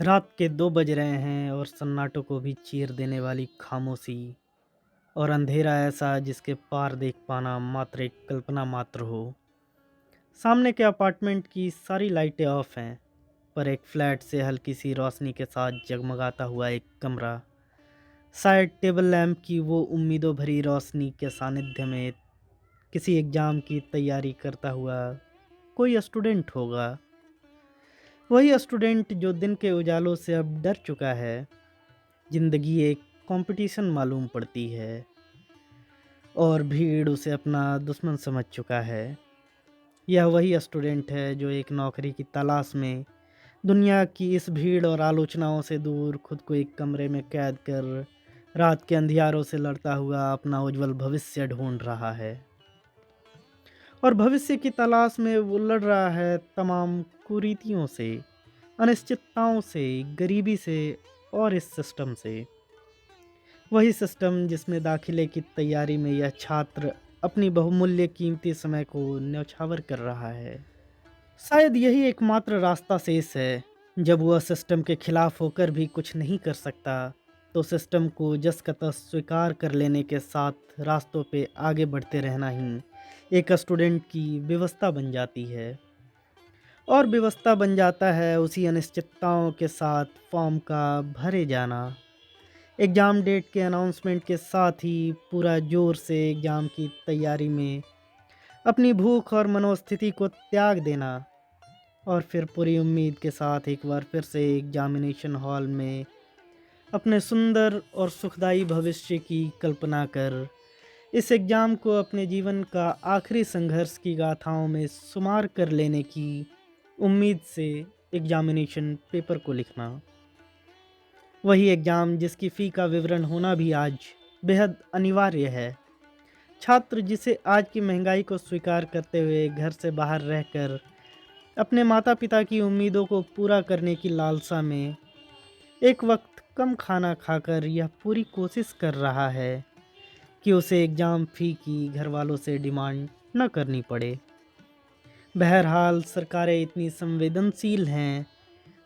रात के 2 बज रहे हैं और सन्नाटों को भी चीर देने वाली खामोशी और अंधेरा ऐसा जिसके पार देख पाना मात्र एक कल्पना मात्र हो। सामने के अपार्टमेंट की सारी लाइटें ऑफ हैं, पर एक फ्लैट से हल्की सी रोशनी के साथ जगमगाता हुआ एक कमरा, शायद टेबल लैंप की वो उम्मीदों भरी रोशनी के सानिध्य में किसी एग्जाम की तैयारी करता हुआ कोई स्टूडेंट होगा। वही स्टूडेंट जो दिन के उजालों से अब डर चुका है। जिंदगी एक कंपटीशन मालूम पड़ती है और भीड़ उसे अपना दुश्मन समझ चुका है। यह वही स्टूडेंट है जो एक नौकरी की तलाश में दुनिया की इस भीड़ और आलोचनाओं से दूर खुद को एक कमरे में कैद कर रात के अंधियारों से लड़ता हुआ अपना उज्जवल भविष्य ढूंढ रहा है। और भविष्य की तलाश में वो लड़ रहा है तमाम कुरीतियों से, अनिश्चितताओं से, गरीबी से और इस सिस्टम से। वही सिस्टम जिसमें दाखिले की तैयारी में यह छात्र अपनी बहुमूल्य कीमती समय को न्यौछावर कर रहा है। शायद यही एकमात्र रास्ता शेष है। जब वह सिस्टम के खिलाफ होकर भी कुछ नहीं कर सकता, तो सिस्टम को जस का तस स्वीकार कर लेने के साथ रास्तों पे आगे बढ़ते रहना ही एक स्टूडेंट की व्यवस्था बन जाती है। और व्यवस्था बन जाता है उसी अनिश्चितताओं के साथ फॉर्म का भरे जाना। एग्ज़ाम डेट के अनाउंसमेंट के साथ ही पूरा जोर से एग्ज़ाम की तैयारी में अपनी भूख और मनोस्थिति को त्याग देना और फिर पूरी उम्मीद के साथ एक बार फिर से एग्जामिनेशन हॉल में अपने सुंदर और सुखदाई भविष्य की कल्पना कर इस एग्ज़ाम को अपने जीवन का आखिरी संघर्ष की गाथाओं में शुमार कर लेने की उम्मीद से एग्जामिनेशन पेपर को लिखना। वही एग्ज़ाम जिसकी फ़ी का विवरण होना भी आज बेहद अनिवार्य है। छात्र जिसे आज की महंगाई को स्वीकार करते हुए घर से बाहर रहकर अपने माता पिता की उम्मीदों को पूरा करने की लालसा में एक वक्त कम खाना खाकर यह पूरी कोशिश कर रहा है कि उसे एग्ज़ाम फ़ी की घर वालों से डिमांड न करनी पड़े। बहरहाल सरकारें इतनी संवेदनशील हैं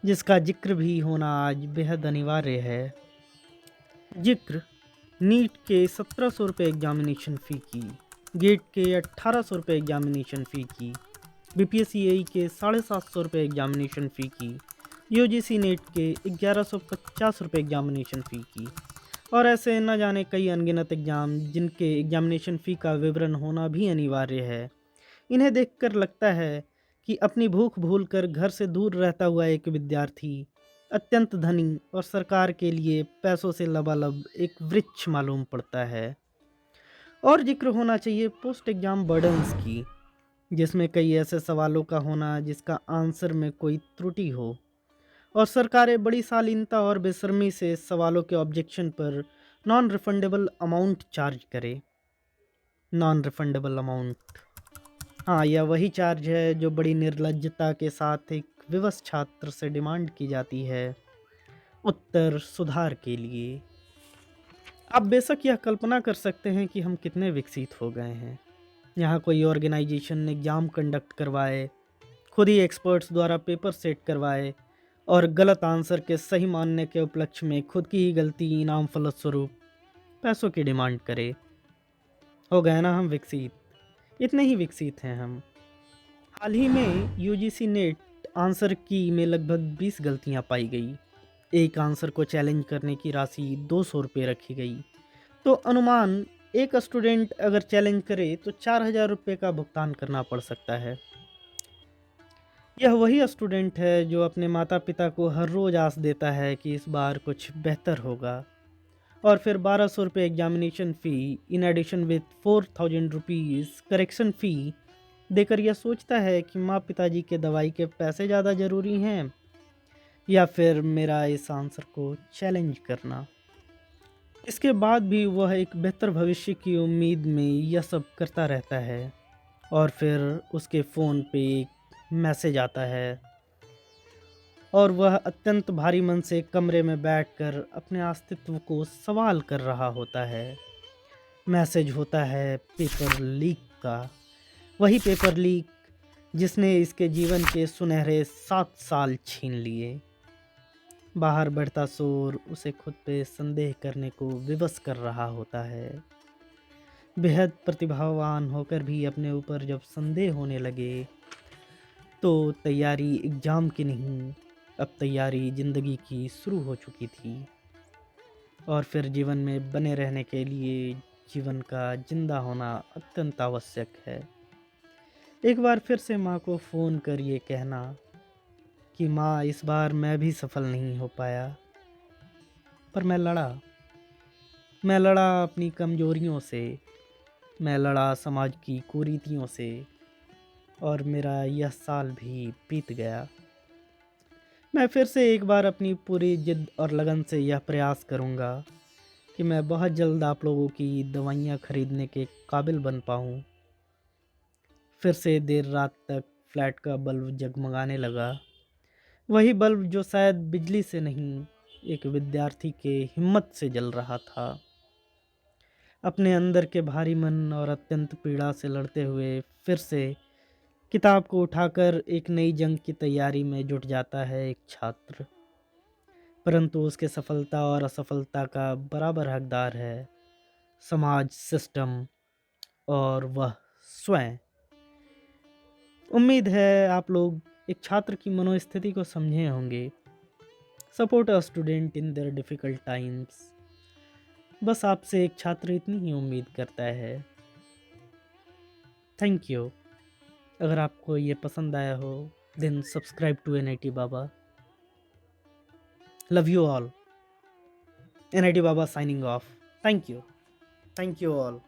जिसका जिक्र भी होना आज बेहद अनिवार्य है। जिक्र नीट के 1700 रुपये एग्जामिनेशन फ़ी की, गेट के 1800 रुपये एग्जामिनेशन फ़ी की, बीपीएससी के 750 रुपये एग्जामिनेशन फ़ी की, यूजीसी नेट के 1150 रुपये एग्जामिनेशन फ़ी की और ऐसे न जाने कई अनगिनत एग्ज़ाम जिनके एग्जामिनेशन फ़ी का विवरण होना भी अनिवार्य है। इन्हें देखकर लगता है कि अपनी भूख भूलकर घर से दूर रहता हुआ एक विद्यार्थी अत्यंत धनी और सरकार के लिए पैसों से लबालब एक वृक्ष मालूम पड़ता है। और जिक्र होना चाहिए पोस्ट एग्जाम बर्डन्स की, जिसमें कई ऐसे सवालों का होना जिसका आंसर में कोई त्रुटि हो और सरकारें बड़ी शालीनता और बेशर्मी से सवालों के ऑब्जेक्शन पर नॉन रिफंडेबल अमाउंट चार्ज करे। नॉन रिफंडेबल अमाउंट, हाँ, यह वही चार्ज है जो बड़ी निर्लज्जता के साथ एक विवश छात्र से डिमांड की जाती है उत्तर सुधार के लिए। आप बेशक यह कल्पना कर सकते हैं कि हम कितने विकसित हो गए हैं। यहाँ कोई ऑर्गेनाइजेशन एग्ज़ाम कंडक्ट करवाए, खुद ही एक्सपर्ट्स द्वारा पेपर सेट करवाए और गलत आंसर के सही मानने के उपलक्ष्य में खुद की ही गलती इनाम फलस्वरूप पैसों की डिमांड करे। हो गए ना हम विकसित, इतने ही विकसित हैं हम। हाल ही में यूजीसी नेट आंसर की में लगभग 20 गलतियां पाई गई। एक आंसर को चैलेंज करने की राशि 200 रुपये रखी गई। तो अनुमान एक स्टूडेंट अगर चैलेंज करे तो 4000 रुपये का भुगतान करना पड़ सकता है। यह वही स्टूडेंट है जो अपने माता पिता को हर रोज़ आस देता है कि इस बार कुछ बेहतर होगा और फिर 1200 रुपये examination fee in addition with 4000 rupees correction fee देकर यह सोचता है कि माँ पिताजी के दवाई के पैसे ज़्यादा ज़रूरी हैं या फिर मेरा इस आंसर को चैलेंज करना। इसके बाद भी वह एक बेहतर भविष्य की उम्मीद में यह सब करता रहता है और फिर उसके फ़ोन पे एक मैसेज आता है और वह अत्यंत भारी मन से कमरे में बैठकर अपने अस्तित्व को सवाल कर रहा होता है। मैसेज होता है पेपर लीक का, वही पेपर लीक जिसने इसके जीवन के सुनहरे 7 साल छीन लिए। बाहर बढ़ता शोर उसे खुद पे संदेह करने को विवश कर रहा होता है। बेहद प्रतिभावान होकर भी अपने ऊपर जब संदेह होने लगे, तो तैयारी एग्ज़ाम की नहीं, अब तैयारी ज़िंदगी की शुरू हो चुकी थी। और फिर जीवन में बने रहने के लिए जीवन का ज़िंदा होना अत्यंत आवश्यक है। एक बार फिर से माँ को फ़ोन कर ये कहना कि माँ, इस बार मैं भी सफल नहीं हो पाया, पर मैं लड़ा। मैं लड़ा अपनी कमज़ोरियों से, मैं लड़ा समाज की कुरीतियों से, और मेरा यह साल भी बीत गया। मैं फिर से एक बार अपनी पूरी जिद और लगन से यह प्रयास करूँगा कि मैं बहुत जल्द आप लोगों की दवाइयाँ खरीदने के काबिल बन पाऊँ। फिर से देर रात तक फ्लैट का बल्ब जगमगाने लगा। वही बल्ब जो शायद बिजली से नहीं, एक विद्यार्थी के हिम्मत से जल रहा था। अपने अंदर के भारी मन और अत्यंत पीड़ा से लड़ते हुए फिर से किताब को उठाकर एक नई जंग की तैयारी में जुट जाता है एक छात्र। परंतु उसके सफलता और असफलता का बराबर हकदार है समाज, सिस्टम और वह स्वयं। उम्मीद है आप लोग एक छात्र की मनोस्थिति को समझे होंगे। Support a student in their difficult times. बस आपसे एक छात्र इतनी ही उम्मीद करता है। Thank you. अगर आपको ये पसंद आया हो, then subscribe to NIT Baba. Love you all. NIT Baba signing off. Thank you. Thank you all.